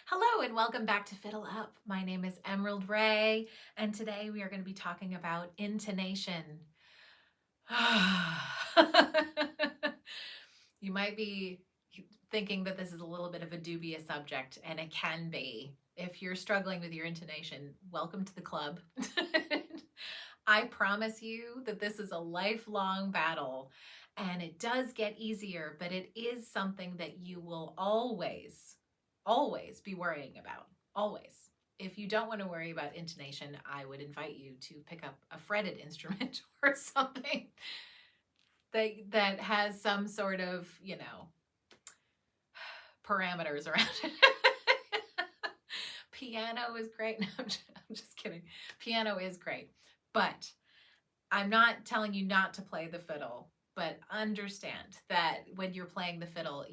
Hello and welcome back to FiddleUP. My name is Emerald Ray, and today we are going to be talking about intonation. You might be thinking that this is a little bit of a dubious subject, and it can be. If you're struggling with your intonation, welcome to the club. I promise you that this is a lifelong battle, and it does get easier, but it is something that you will always be worrying about. Always. If you don't want to worry about intonation, I would invite you to pick up a fretted instrument or something that has some sort of, parameters around it. Piano is great. No, I'm just kidding. Piano is great. But I'm not telling you not to play the fiddle, but understand that when you're playing the fiddle,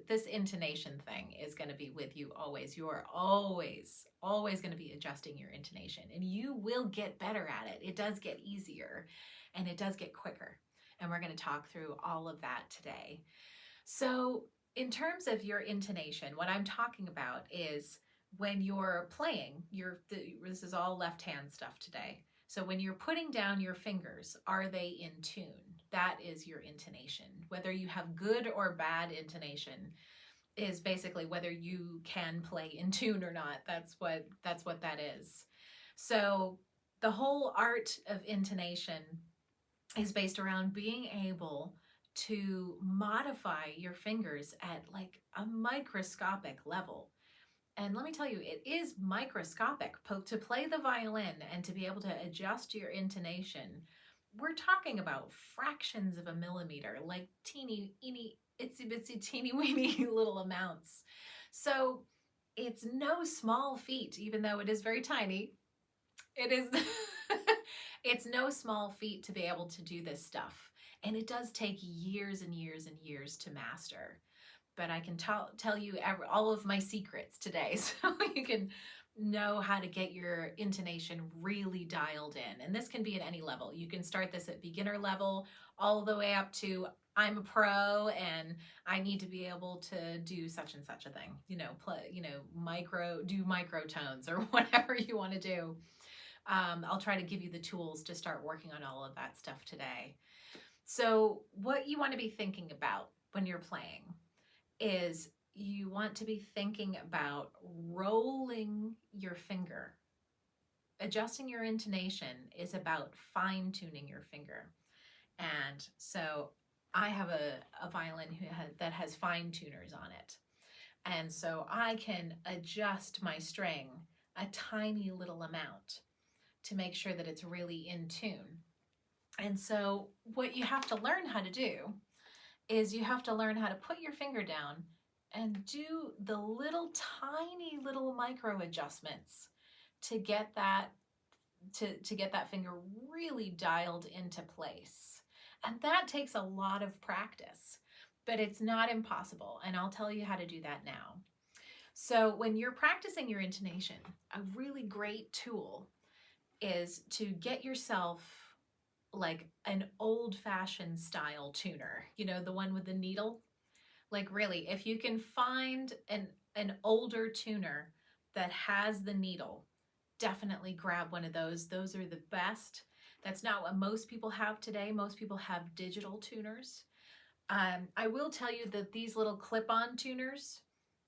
this intonation thing is going to be with you always. You are always going to be adjusting your intonation, and you will get better at it. It does get easier, and it does get quicker. And we're going to talk through all of that today. So in terms of your intonation, what I'm talking about is when you're playing, this is all left hand stuff today. So when you're putting down your fingers, are they in tune? That is your intonation. Whether you have good or bad intonation is basically whether you can play in tune or not. That's what that is. So the whole art of intonation is based around being able to modify your fingers at like a microscopic level. And let me tell you, it is microscopic. To play the violin and to be able to adjust your intonation, we're talking about fractions of a millimeter, like teeny, itsy bitsy, teeny weeny little amounts. So it's no small feat, even though it is very tiny. It is, it's no small feat to be able to do this stuff. And it does take years and years and years to master. But I can tell you all of my secrets today so you can know how to get your intonation really dialed in. And this can be at any level. You can start this at beginner level all the way up to I'm a pro and I need to be able to do such and such a thing, do microtones or whatever you want to do. I'll try to give you the tools to start working on all of that stuff today. So what you want to be thinking about when you're playing is you want to be thinking about rolling your finger. Adjusting your intonation is about fine-tuning your finger. And so I have a violin that has fine tuners on it. And so I can adjust my string a tiny little amount to make sure that it's really in tune. And so what you have to learn how to do is you have to learn how to put your finger down and do the little tiny little micro adjustments to get that finger really dialed into place. And that takes a lot of practice, but it's not impossible. And I'll tell you how to do that now. So when you're practicing your intonation, a really great tool is to get yourself like an old-fashioned style tuner, the one with the needle. Like really, if you can find an older tuner that has the needle, definitely grab one of those. Those are the best. That's not what most people have today. Most people have digital tuners. I will tell you that these little clip-on tuners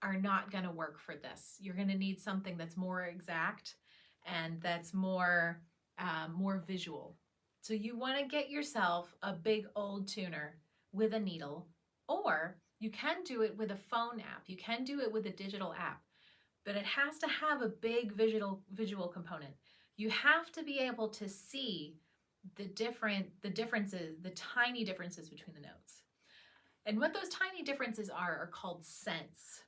are not going to work for this. You're going to need something that's more exact and that's more visual. So you want to get yourself a big old tuner with a needle, or you can do it with a phone app. You can do it with a digital app, but it has to have a big visual component. You have to be able to see the differences, the tiny differences between the notes. And what those tiny differences are called cents.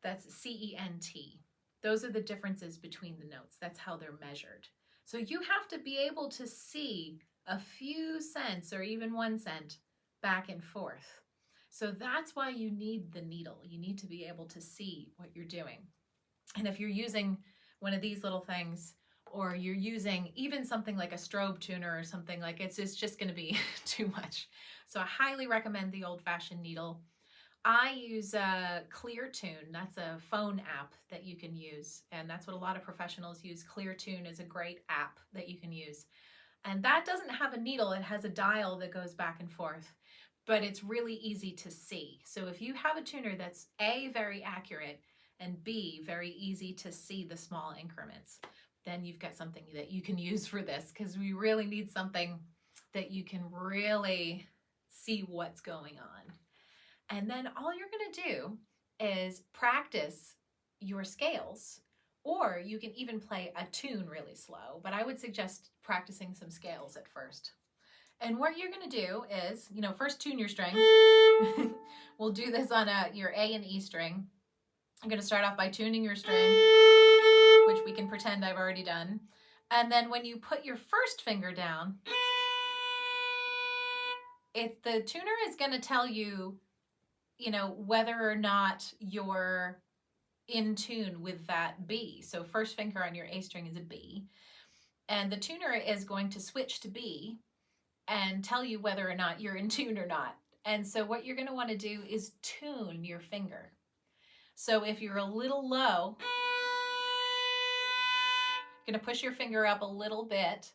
That's C-E-N-T. Those are the differences between the notes. That's how they're measured. So you have to be able to see a few cents or even 1 cent back and forth. So that's why you need the needle. You need to be able to see what you're doing. And if you're using one of these little things, or you're using even something like a strobe tuner or something, like it's just going to be too much. So I highly recommend the old-fashioned needle. I use a ClearTune. That's a phone app that you can use. And that's what a lot of professionals use. ClearTune is a great app that you can use. And that doesn't have a needle. It has a dial that goes back and forth. But it's really easy to see. So if you have a tuner that's A, very accurate, and B, very easy to see the small increments, then you've got something that you can use for this, because we really need something that you can really see what's going on. And then all you're going to do is practice your scales, or you can even play a tune really slow, but I would suggest practicing some scales at first. And what you're going to do is, first tune your string. We'll do this on your A and E string. I'm going to start off by tuning your string, which we can pretend I've already done. And then when you put your first finger down, the tuner is going to tell you, whether or not you're in tune with that B. So first finger on your A string is a B. And the tuner is going to switch to B and tell you whether or not you're in tune or not. And so what you're going to want to do is tune your finger. So if you're a little low, you're going to push your finger up a little bit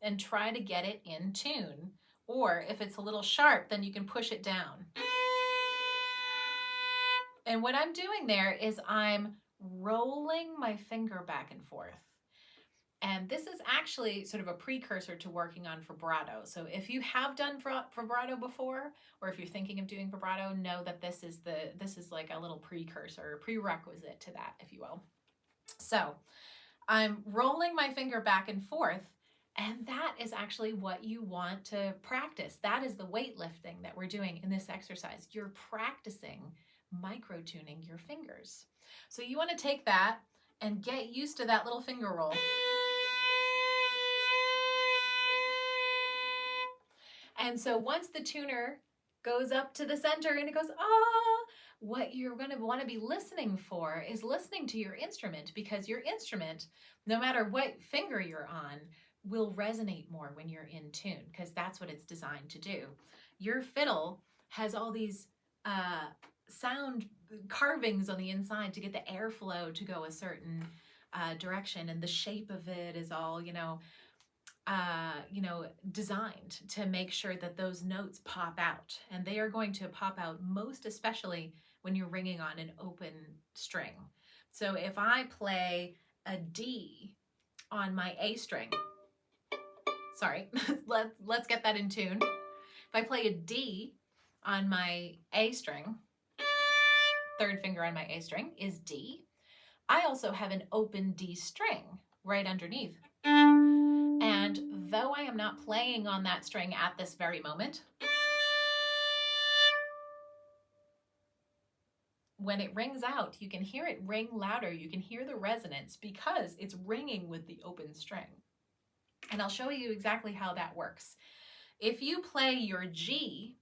and try to get it in tune. Or if it's a little sharp, then you can push it down. And what I'm doing there is I'm rolling my finger back and forth. And this is actually sort of a precursor to working on vibrato. So if you have done vibrato before, or if you're thinking of doing vibrato, know that this is like a little precursor, prerequisite to that, if you will. So I'm rolling my finger back and forth, and that is actually what you want to practice. That is the weightlifting that we're doing in this exercise. You're practicing micro-tuning your fingers. So you want to take that and get used to that little finger roll. And so once the tuner goes up to the center and it goes, ah, what you're going to want to be listening for is listening to your instrument, because your instrument, no matter what finger you're on, will resonate more when you're in tune, because that's what it's designed to do. Your fiddle has all these sound carvings on the inside to get the airflow to go a certain direction, and the shape of it is all, designed to make sure that those notes pop out, and they are going to pop out most especially when you're ringing on an open string. So if I play a D on my A string, let's get that in tune. If I play a D on my A string, third finger on my A string is D. I also have an open D string right underneath. And though I am not playing on that string at this very moment, when it rings out, you can hear it ring louder. You can hear the resonance because it's ringing with the open string. And I'll show you exactly how that works. If you play your G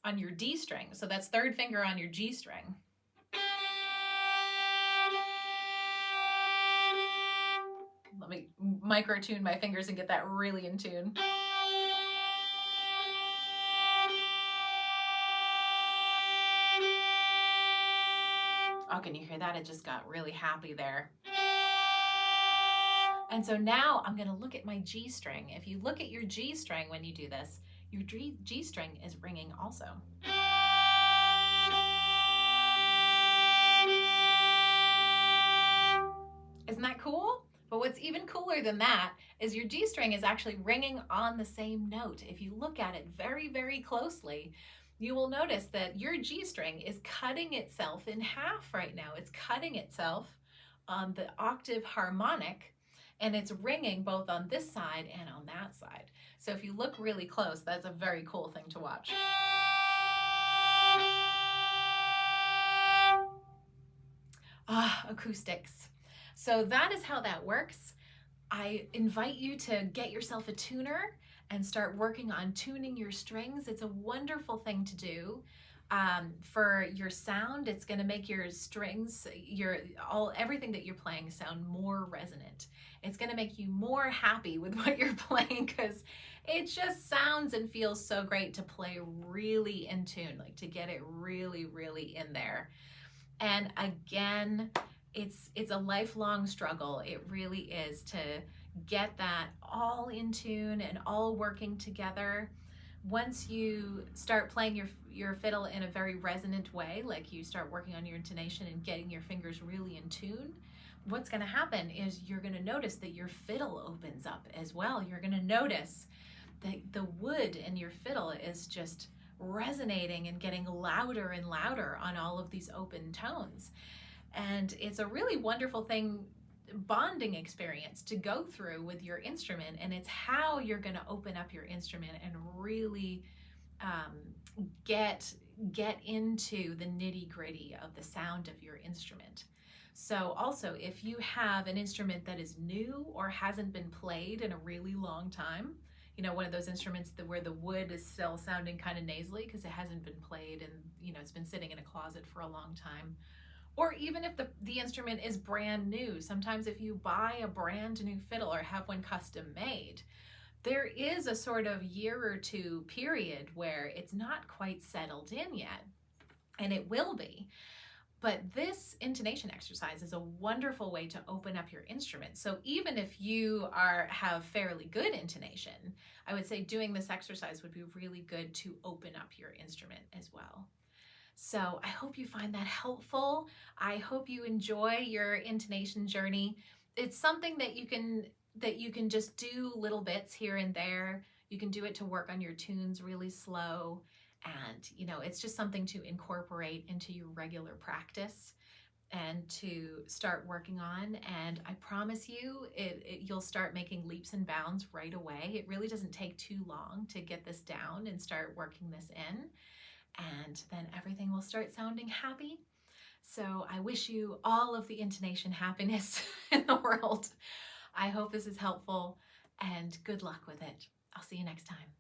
on your D string, so that's third finger on your G string, let me micro tune my fingers and get that really in tune. Oh, can you hear that? It just got really happy there. And so now I'm going to look at my G string. If you look at your G string when you do this, your G string is ringing also. Isn't that cool? But what's even cooler than that is your G string is actually ringing on the same note. If you look at it very, very closely, you will notice that your G string is cutting itself in half right now. It's cutting itself on the octave harmonic, and it's ringing both on this side and on that side. So if you look really close, that's a very cool thing to watch. Acoustics. So that is how that works. I invite you to get yourself a tuner and start working on tuning your strings. It's a wonderful thing to do. For your sound, it's going to make your strings, everything that you're playing sound more resonant. It's going to make you more happy with what you're playing because it just sounds and feels so great to play really in tune, like to get it really, really in there. And again, it's a lifelong struggle. It really is to get that all in tune and all working together. Once you start playing your fiddle in a very resonant way, like you start working on your intonation and getting your fingers really in tune, what's going to happen is you're going to notice that your fiddle opens up as well. You're going to notice that the wood in your fiddle is just resonating and getting louder and louder on all of these open tones. And it's a really wonderful thing, bonding experience to go through with your instrument, and it's how you're going to open up your instrument and really get into the nitty-gritty of the sound of your instrument. So also, if you have an instrument that is new or hasn't been played in a really long time, you know, one of those instruments where the wood is still sounding kind of nasally because it hasn't been played and, you know, it's been sitting in a closet for a long time. Or even if the instrument is brand new, sometimes if you buy a brand new fiddle or have one custom made, there is a sort of year or two period where it's not quite settled in yet, and it will be. But this intonation exercise is a wonderful way to open up your instrument. So even if you have fairly good intonation, I would say doing this exercise would be really good to open up your instrument as well. So I hope you find that helpful. I hope you enjoy your intonation journey. It's something that you can just do little bits here and there. You can do it to work on your tunes really slow. And, you know, it's just something to incorporate into your regular practice and to start working on. And I promise you, you'll start making leaps and bounds right away. It really doesn't take too long to get this down and start working this in. And then everything will start sounding happy. So I wish you all of the intonation happiness in the world. I hope this is helpful, and good luck with it. I'll see you next time.